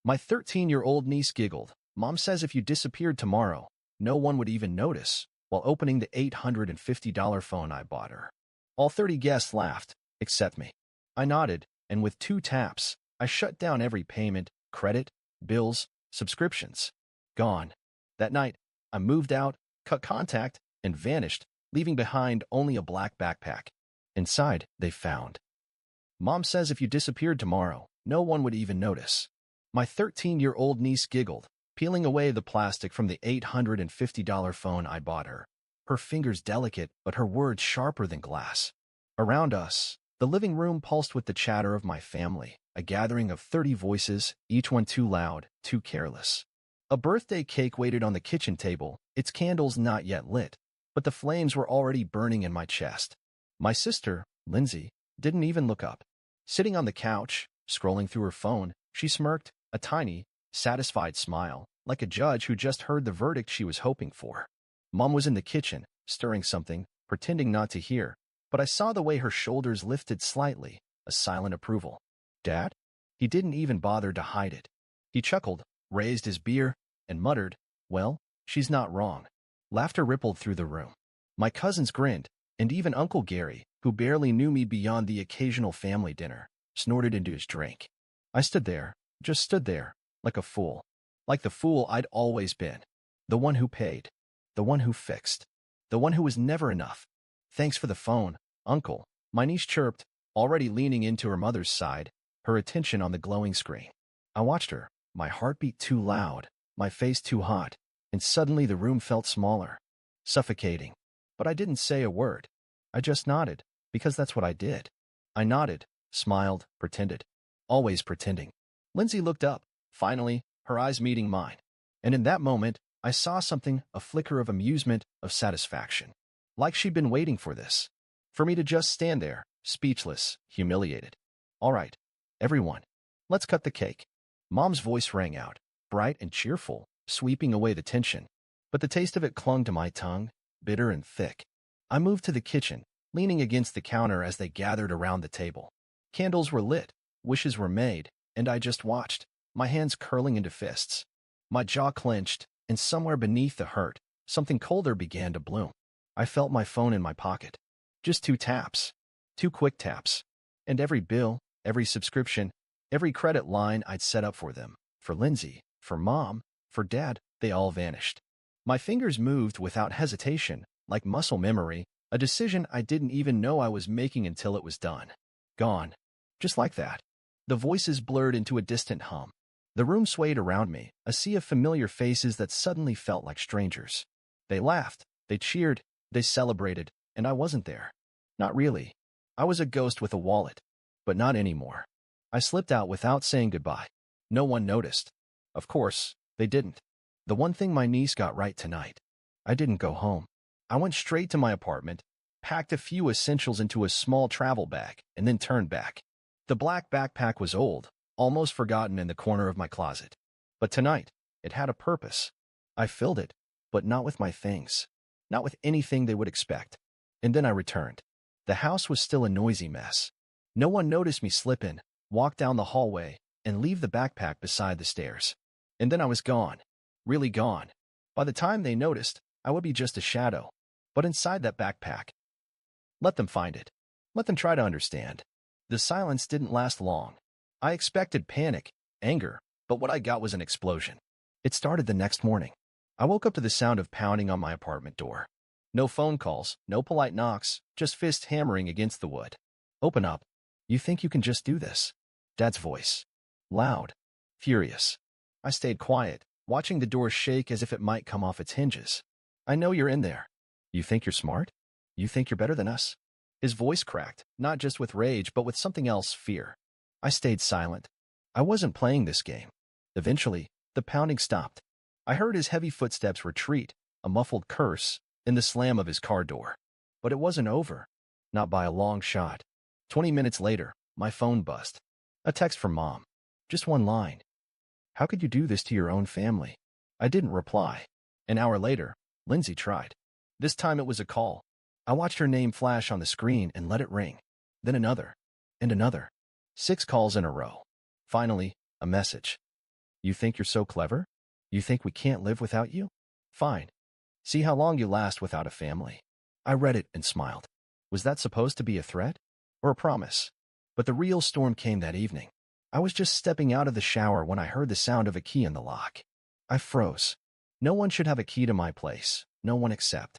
My 13-year-old niece giggled. Mom says if you disappeared tomorrow, no one would even notice, while opening the $850 phone I bought her. All 30 guests laughed, except me. I nodded, and with 2 taps, I shut down every payment, credit, bills, subscriptions. Gone. That night, I moved out, cut contact, and vanished, leaving behind only a black backpack. Inside, they found. Mom says if you disappeared tomorrow, no one would even notice. My 13-year-old niece giggled, peeling away the plastic from the $850 phone I bought her. Her fingers delicate, but her words sharper than glass. Around us, the living room pulsed with the chatter of my family, a gathering of 30 voices, each one too loud, too careless. A birthday cake waited on the kitchen table, its candles not yet lit, but the flames were already burning in my chest. My sister, Lindsay, didn't even look up. Sitting on the couch, scrolling through her phone, she smirked, a tiny, satisfied smile, like a judge who just heard the verdict she was hoping for. Mom was in the kitchen, stirring something, pretending not to hear, but I saw the way her shoulders lifted slightly, a silent approval. Dad? He didn't even bother to hide it. He chuckled, raised his beer, and muttered, "Well, she's not wrong." Laughter rippled through the room. My cousins grinned, and even Uncle Gary, who barely knew me beyond the occasional family dinner, snorted into his drink. I stood there, just stood there, like a fool. Like the fool I'd always been. The one who paid. The one who fixed. The one who was never enough. "Thanks for the phone, Uncle," my niece chirped, already leaning into her mother's side, her attention on the glowing screen. I watched her, my heartbeat too loud, my face too hot, and suddenly the room felt smaller, suffocating. But I didn't say a word. I just nodded, because that's what I did. I nodded, smiled, pretended. Always pretending. Lindsay looked up, finally, her eyes meeting mine. And in that moment, I saw something, a flicker of amusement, of satisfaction. Like she'd been waiting for this. For me to just stand there, speechless, humiliated. "All right, everyone, let's cut the cake." Mom's voice rang out, bright and cheerful, sweeping away the tension. But the taste of it clung to my tongue, bitter and thick. I moved to the kitchen, leaning against the counter as they gathered around the table. Candles were lit, wishes were made, and I just watched, my hands curling into fists. My jaw clenched, and somewhere beneath the hurt, something colder began to bloom. I felt my phone in my pocket. Just 2 taps. 2 quick taps. And every bill, every subscription, every credit line I'd set up for them, for Lindsay, for Mom, for Dad, they all vanished. My fingers moved without hesitation, like muscle memory, a decision I didn't even know I was making until it was done. Gone. Just like that. The voices blurred into a distant hum. The room swayed around me, a sea of familiar faces that suddenly felt like strangers. They laughed, they cheered, they celebrated, and I wasn't there. Not really. I was a ghost with a wallet. But not anymore. I slipped out without saying goodbye. No one noticed. Of course, they didn't. The one thing my niece got right tonight. I didn't go home. I went straight to my apartment, packed a few essentials into a small travel bag, and then turned back. The black backpack was old, almost forgotten in the corner of my closet. But tonight, it had a purpose. I filled it, but not with my things. Not with anything they would expect. And then I returned. The house was still a noisy mess. No one noticed me slip in, walk down the hallway, and leave the backpack beside the stairs. And then I was gone. Really gone. By the time they noticed, I would be just a shadow. But inside that backpack. Let them find it. Let them try to understand. The silence didn't last long. I expected panic, anger, but what I got was an explosion. It started the next morning. I woke up to the sound of pounding on my apartment door. No phone calls, no polite knocks, just fists hammering against the wood. "Open up. You think you can just do this?" Dad's voice. Loud. Furious. I stayed quiet, watching the door shake as if it might come off its hinges. "I know you're in there. You think you're smart? You think you're better than us?" His voice cracked, not just with rage, but with something else, fear. I stayed silent. I wasn't playing this game. Eventually, the pounding stopped. I heard his heavy footsteps retreat, a muffled curse, in the slam of his car door. But it wasn't over. Not by a long shot. 20 minutes later, my phone buzzed. A text from Mom. Just one line. "How could you do this to your own family?" I didn't reply. An hour later, Lindsay tried. This time it was a call. I watched her name flash on the screen and let it ring. Then another. And another. 6 calls in a row. Finally, a message. You think you're so clever? You think we can't live without you? Fine. See how long you last without a family. I read it and smiled. Was that supposed to be a threat? Or a promise? But the real storm came that evening. I was just stepping out of the shower when I heard the sound of a key in the lock. I froze. No one should have a key to my place. No one except.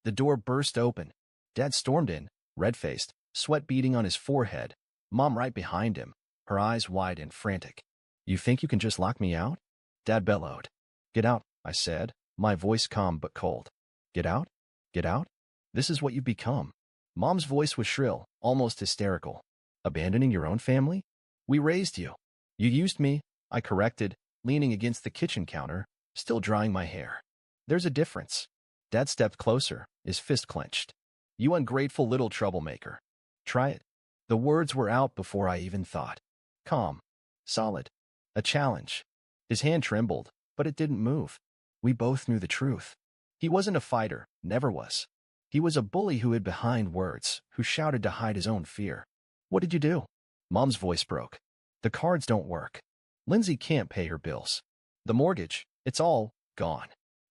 The door burst open. Dad stormed in, red-faced, sweat beading on his forehead. Mom right behind him, her eyes wide and frantic. You think you can just lock me out? Dad bellowed. Get out, I said, my voice calm but cold. Get out? Get out? This is what you've become. Mom's voice was shrill, almost hysterical. Abandoning your own family? We raised you. You used me, I corrected, leaning against the kitchen counter, still drying my hair. There's a difference. Dad stepped closer, his fist clenched. You ungrateful little troublemaker. Try it. The words were out before I even thought. Calm. Solid. A challenge. His hand trembled, but it didn't move. We both knew the truth. He wasn't a fighter, never was. He was a bully who hid behind words, who shouted to hide his own fear. What did you do? Mom's voice broke. The cards don't work. Lindsay can't pay her bills. The mortgage, it's all gone.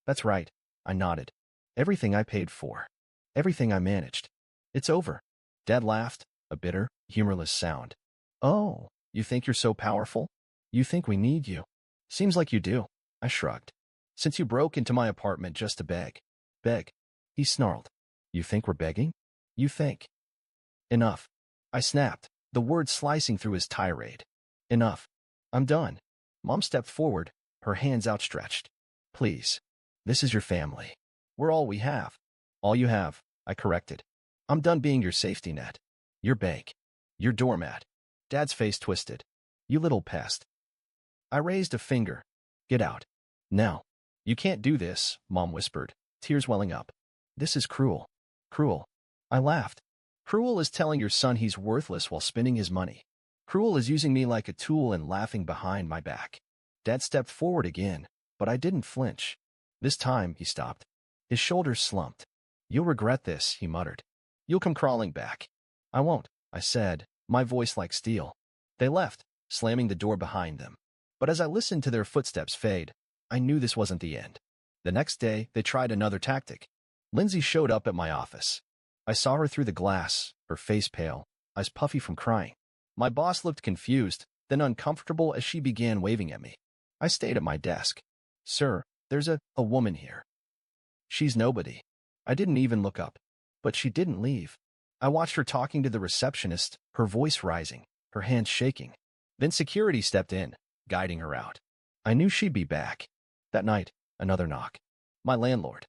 That's right, I nodded. Everything I paid for. Everything I managed. It's over. Dad laughed, a bitter, humorless sound. Oh, you think you're so powerful? You think we need you? Seems like you do. I shrugged. Since you broke into my apartment just to beg. Beg. He snarled. You think we're begging? You think. Enough. I snapped, the words slicing through his tirade. Enough. I'm done. Mom stepped forward, her hands outstretched. Please. This is your family. We're all we have. All you have, I corrected. I'm done being your safety net. Your bank. Your doormat. Dad's face twisted. You little pest. I raised a finger. Get out. Now. You can't do this, Mom whispered, tears welling up. This is cruel. Cruel. I laughed. Cruel is telling your son he's worthless while spending his money. Cruel is using me like a tool and laughing behind my back. Dad stepped forward again, but I didn't flinch. This time, he stopped. His shoulders slumped. You'll regret this, he muttered. You'll come crawling back. I won't, I said, my voice like steel. They left, slamming the door behind them. But as I listened to their footsteps fade, I knew this wasn't the end. The next day, they tried another tactic. Lindsay showed up at my office. I saw her through the glass, her face pale, eyes puffy from crying. My boss looked confused, then uncomfortable as she began waving at me. I stayed at my desk. Sir, there's a woman here. She's nobody. I didn't even look up. But she didn't leave. I watched her talking to the receptionist, her voice rising, her hands shaking. Then security stepped in, guiding her out. I knew she'd be back. That night, another knock. My landlord.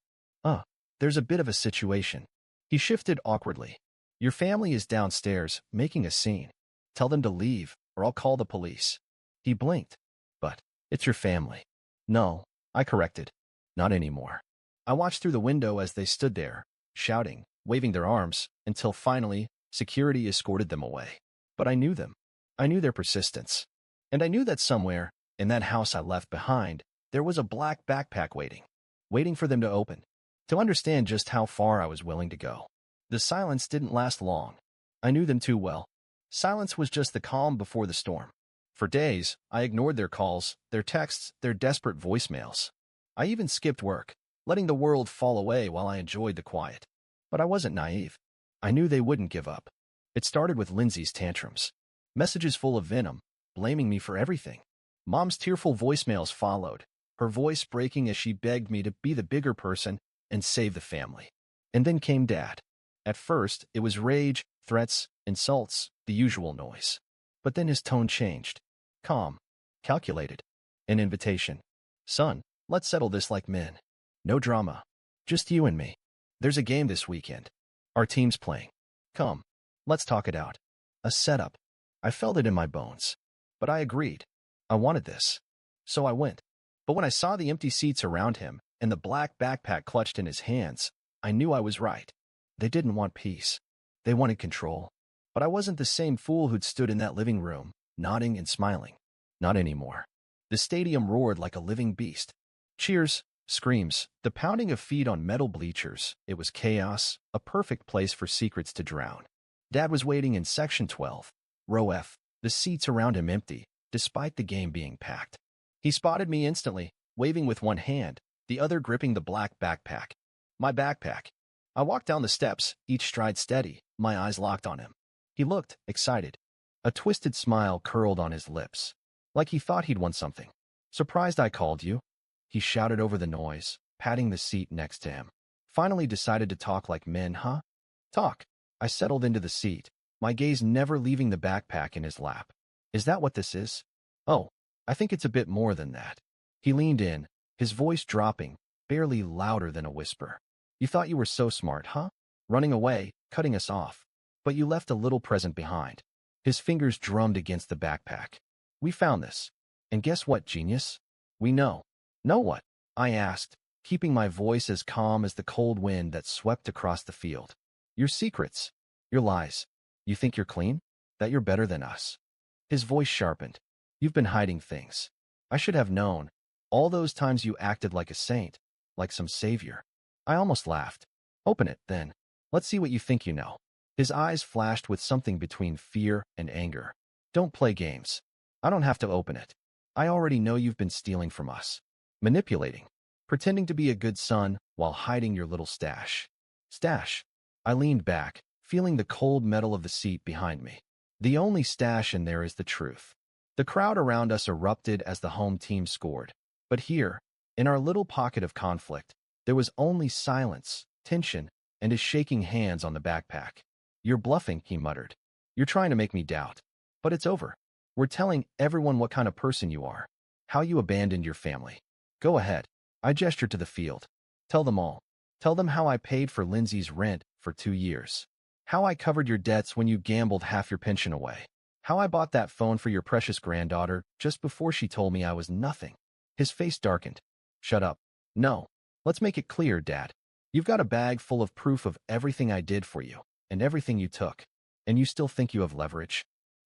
There's a bit of a situation. He shifted awkwardly. Your family is downstairs, making a scene. Tell them to leave, or I'll call the police. He blinked. But, it's your family. No, I corrected. Not anymore. I watched through the window as they stood there, shouting, waving their arms, until finally, security escorted them away. But I knew them. I knew their persistence. And I knew that somewhere, in that house I left behind, there was a black backpack waiting for them to open, to understand just how far I was willing to go. The silence didn't last long. I knew them too well. Silence was just the calm before the storm. For days, I ignored their calls, their texts, their desperate voicemails. I even skipped work, letting the world fall away while I enjoyed the quiet. But I wasn't naive. I knew they wouldn't give up. It started with Lindsay's tantrums. Messages full of venom, blaming me for everything. Mom's tearful voicemails followed, her voice breaking as she begged me to be the bigger person and save the family. And then came Dad. At first, it was rage, threats, insults, the usual noise. But then his tone changed. Calm. Calculated. An invitation. Son, let's settle this like men. No drama. Just you and me. There's a game this weekend. Our team's playing. Come. Let's talk it out. A setup. I felt it in my bones. But I agreed. I wanted this. So I went. But when I saw the empty seats around him and the black backpack clutched in his hands, I knew I was right. They didn't want peace. They wanted control. But I wasn't the same fool who'd stood in that living room, nodding and smiling. Not anymore. The stadium roared like a living beast. Cheers, screams, the pounding of feet on metal bleachers. It was chaos, a perfect place for secrets to drown. Dad was waiting in Section 12, Row F, the seats around him empty, despite the game being packed. He spotted me instantly, waving with one hand, the other gripping the black backpack. My backpack. I walked down the steps, each stride steady, my eyes locked on him. He looked excited. A twisted smile curled on his lips, like he thought he'd won something. Surprised I called you? He shouted over the noise, patting the seat next to him. Finally decided to talk like men, huh? Talk. I settled into the seat, my gaze never leaving the backpack in his lap. Is that what this is? Oh, I think it's a bit more than that. He leaned in, his voice dropping, barely louder than a whisper. You thought you were so smart, huh? Running away, cutting us off. But you left a little present behind. His fingers drummed against the backpack. We found this. And guess what, genius? We know. Know what? I asked, keeping my voice as calm as the cold wind that swept across the field. Your secrets. Your lies. You think you're clean? That you're better than us? His voice sharpened. You've been hiding things. I should have known. All those times you acted like a saint, like some savior. I almost laughed. Open it, then. Let's see what you think you know. His eyes flashed with something between fear and anger. Don't play games. I don't have to open it. I already know you've been stealing from us. Manipulating. Pretending to be a good son while hiding your little stash. Stash. I leaned back, feeling the cold metal of the seat behind me. The only stash in there is the truth. The crowd around us erupted as the home team scored. But here, in our little pocket of conflict, there was only silence, tension, and his shaking hands on the backpack. You're bluffing, he muttered. You're trying to make me doubt. But it's over. We're telling everyone what kind of person you are. How you abandoned your family. Go ahead. I gestured to the field. Tell them all. Tell them how I paid for Lindsay's rent for 2 years. How I covered your debts when you gambled half your pension away. How I bought that phone for your precious granddaughter just before she told me I was nothing. His face darkened. Shut up. No. Let's make it clear, Dad. You've got a bag full of proof of everything I did for you, and everything you took. And you still think you have leverage?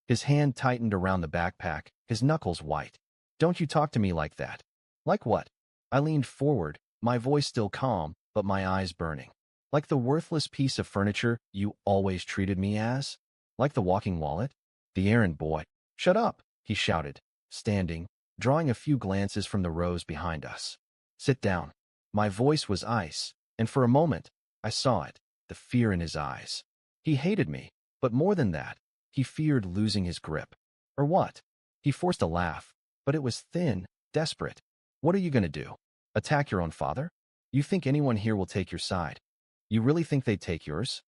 His hand tightened around the backpack, his knuckles white. Don't you talk to me like that. Like what? I leaned forward, my voice still calm, but my eyes burning. Like the worthless piece of furniture you always treated me as? Like the walking wallet? The errand boy. Shut up, he shouted, standing, drawing a few glances from the rows behind us. Sit down. My voice was ice, and for a moment, I saw it, the fear in his eyes. He hated me, but more than that, he feared losing his grip. Or what? He forced a laugh, but it was thin, desperate. What are you going to do? Attack your own father? You think anyone here will take your side? You really think they'd take yours?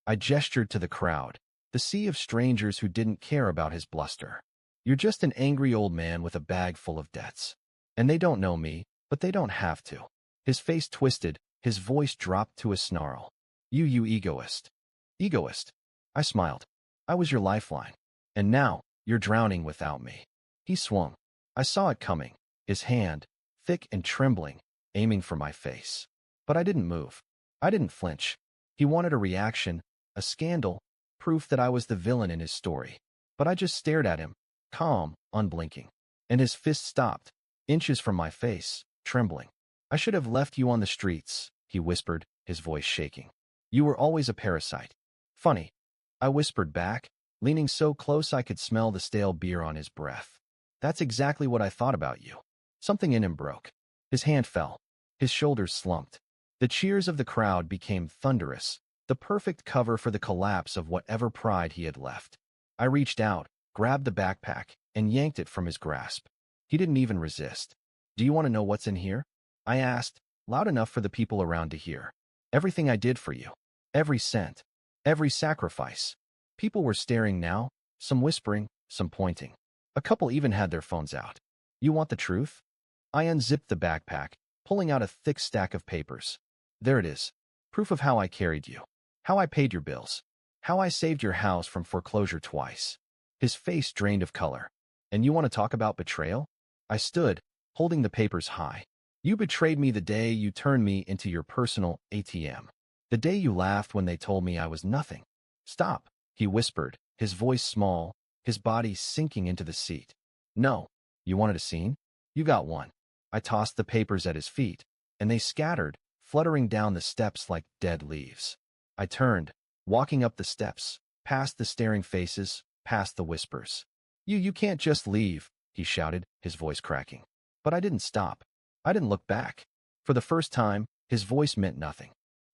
I gestured to the crowd, the sea of strangers who didn't care about his bluster. You're just an angry old man with a bag full of debts. And they don't know me, but they don't have to. His face twisted, his voice dropped to a snarl. You egoist. Egoist. I smiled. I was your lifeline. And now, you're drowning without me. He swung. I saw it coming, his hand, thick and trembling, aiming for my face. But I didn't move. I didn't flinch. He wanted a reaction, a scandal, proof that I was the villain in his story. But I just stared at him, calm, unblinking. And his fist stopped, inches from my face, trembling. I should have left you on the streets, he whispered, his voice shaking. You were always a parasite. Funny. I whispered back, leaning so close I could smell the stale beer on his breath. That's exactly what I thought about you. Something in him broke. His hand fell. His shoulders slumped. The cheers of the crowd became thunderous, the perfect cover for the collapse of whatever pride he had left. I reached out, grabbed the backpack, and yanked it from his grasp. He didn't even resist. Do you want to know what's in here? I asked, loud enough for the people around to hear. Everything I did for you. Every cent. Every sacrifice. People were staring now, some whispering, some pointing. A couple even had their phones out. You want the truth? I unzipped the backpack, pulling out a thick stack of papers. There it is. Proof of how I carried you. How I paid your bills. How I saved your house from foreclosure twice. His face drained of color. And you want to talk about betrayal? I stood, holding the papers high. You betrayed me the day you turned me into your personal ATM. The day you laughed when they told me I was nothing. Stop, he whispered, his voice small, his body sinking into the seat. No. You wanted a scene? You got one. I tossed the papers at his feet, and they scattered, fluttering down the steps like dead leaves. I turned, walking up the steps, past the staring faces, past the whispers. You can't just leave, he shouted, his voice cracking. But I didn't stop. I didn't look back. For the first time, his voice meant nothing.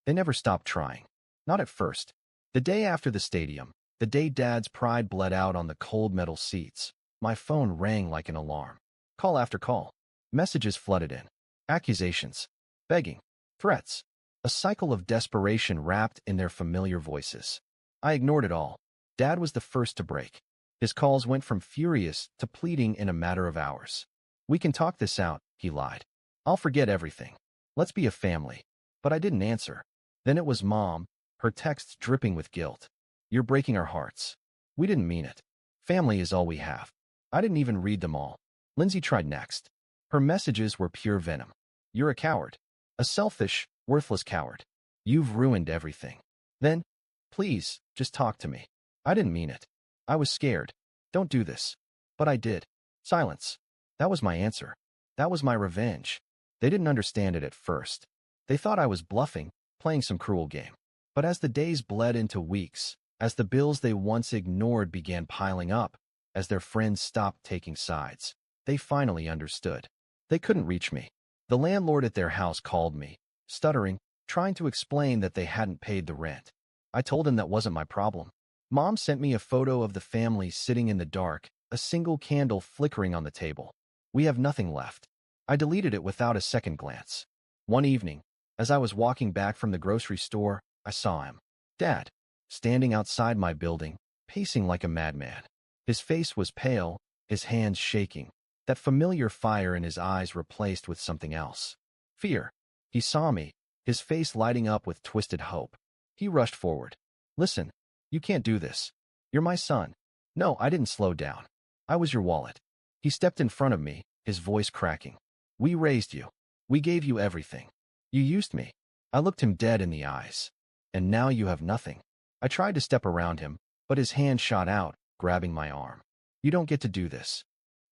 They never stopped trying. Not at first. The day after the stadium, the day Dad's pride bled out on the cold metal seats, my phone rang like an alarm. Call after call. Messages flooded in. Accusations. Begging. Threats. A cycle of desperation wrapped in their familiar voices. I ignored it all. Dad was the first to break. His calls went from furious to pleading in a matter of hours. "We can talk this out," he lied. "I'll forget everything. Let's be a family." But I didn't answer. Then it was Mom, her texts dripping with guilt. "You're breaking our hearts. We didn't mean it. Family is all we have." I didn't even read them all. Lindsay tried next. Her messages were pure venom. "You're a coward. A selfish, worthless coward. You've ruined everything." Then, "Please, just talk to me." I didn't mean it. I was scared. "Don't do this." But I did. Silence. That was my answer. That was my revenge. They didn't understand it at first. They thought I was bluffing, playing some cruel game. But as the days bled into weeks, as the bills they once ignored began piling up, as their friends stopped taking sides, they finally understood. They couldn't reach me. The landlord at their house called me, stuttering, trying to explain that they hadn't paid the rent. I told him that wasn't my problem. Mom sent me a photo of the family sitting in the dark, a single candle flickering on the table. "We have nothing left." I deleted it without a second glance. One evening, as I was walking back from the grocery store, I saw him. Dad, standing outside my building, pacing like a madman. His face was pale, his hands shaking, that familiar fire in his eyes replaced with something else. Fear. He saw me, his face lighting up with twisted hope. He rushed forward. "Listen, you can't do this. You're my son." "No, I didn't slow down. I was your wallet." He stepped in front of me, his voice cracking. "We raised you. We gave you everything. You used me." I looked him dead in the eyes. "And now you have nothing." I tried to step around him, but his hand shot out, grabbing my arm. "You don't get to do this."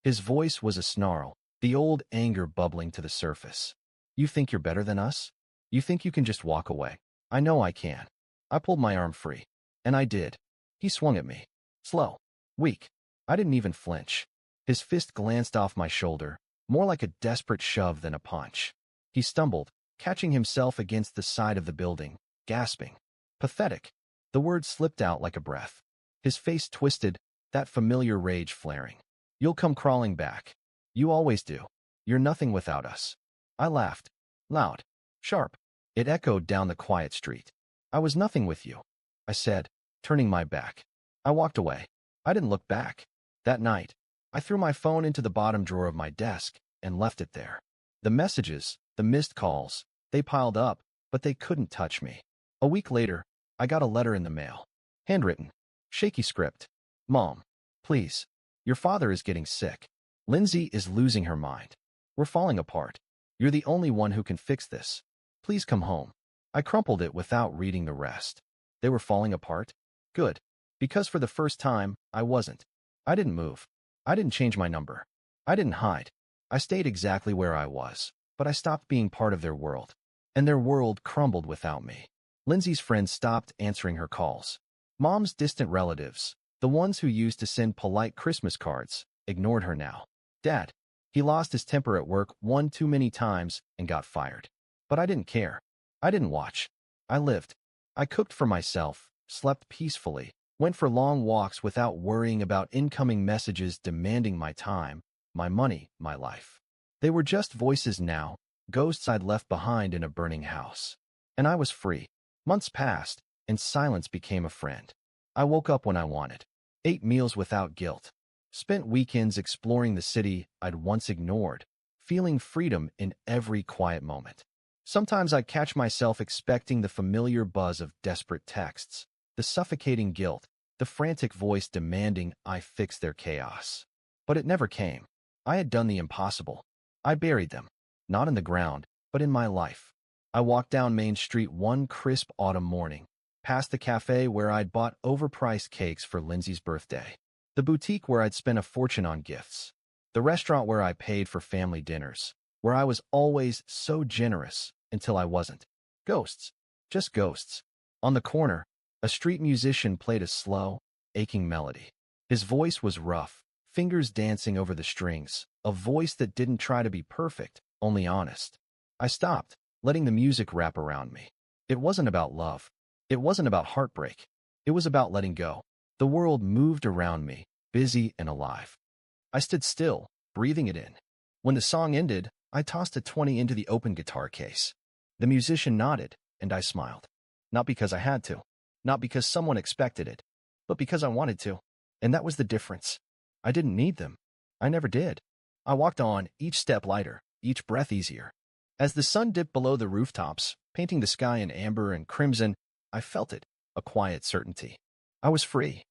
His voice was a snarl, the old anger bubbling to the surface. "You think you're better than us? You think you can just walk away?" "I know I can." I pulled my arm free. And I did. He swung at me. Slow. Weak. I didn't even flinch. His fist glanced off my shoulder, more like a desperate shove than a punch. He stumbled, catching himself against the side of the building, gasping. "Pathetic." The word slipped out like a breath. His face twisted, that familiar rage flaring. "You'll come crawling back. You always do. You're nothing without us." I laughed. Loud. Sharp. It echoed down the quiet street. "I was nothing with you," I said, turning my back. I walked away. I didn't look back. That night, I threw my phone into the bottom drawer of my desk and left it there. The messages, the missed calls, they piled up, but they couldn't touch me. A week later, I got a letter in the mail. Handwritten. Shaky script. "Mom, please. Your father is getting sick. Lindsay is losing her mind. We're falling apart. You're the only one who can fix this. Please come home." I crumpled it without reading the rest. They were falling apart? Good. Because for the first time, I wasn't. I didn't move. I didn't change my number. I didn't hide. I stayed exactly where I was, but I stopped being part of their world. And their world crumbled without me. Lindsay's friends stopped answering her calls. Mom's distant relatives, the ones who used to send polite Christmas cards, ignored her now. Dad, he lost his temper at work one too many times and got fired. But I didn't care. I didn't watch. I lived. I cooked for myself, slept peacefully, went for long walks without worrying about incoming messages demanding my time, my money, my life. They were just voices now, ghosts I'd left behind in a burning house. And I was free. Months passed, and silence became a friend. I woke up when I wanted, ate meals without guilt, spent weekends exploring the city I'd once ignored, feeling freedom in every quiet moment. Sometimes I'd catch myself expecting the familiar buzz of desperate texts, the suffocating guilt, the frantic voice demanding I fix their chaos. But it never came. I had done the impossible. I buried them, not in the ground, but in my life. I walked down Main Street one crisp autumn morning, past the cafe where I'd bought overpriced cakes for Lindsay's birthday, the boutique where I'd spent a fortune on gifts, the restaurant where I paid for family dinners, where I was always so generous until I wasn't. Ghosts. Just ghosts. On the corner, a street musician played a slow, aching melody. His voice was rough, fingers dancing over the strings, a voice that didn't try to be perfect, only honest. I stopped, letting the music wrap around me. It wasn't about love. It wasn't about heartbreak. It was about letting go. The world moved around me, busy and alive. I stood still, breathing it in. When the song ended, I tossed a 20 into the open guitar case. The musician nodded, and I smiled. Not because I had to, not because someone expected it, but because I wanted to. And that was the difference. I didn't need them. I never did. I walked on, each step lighter, each breath easier. As the sun dipped below the rooftops, painting the sky in amber and crimson, I felt it, a quiet certainty. I was free.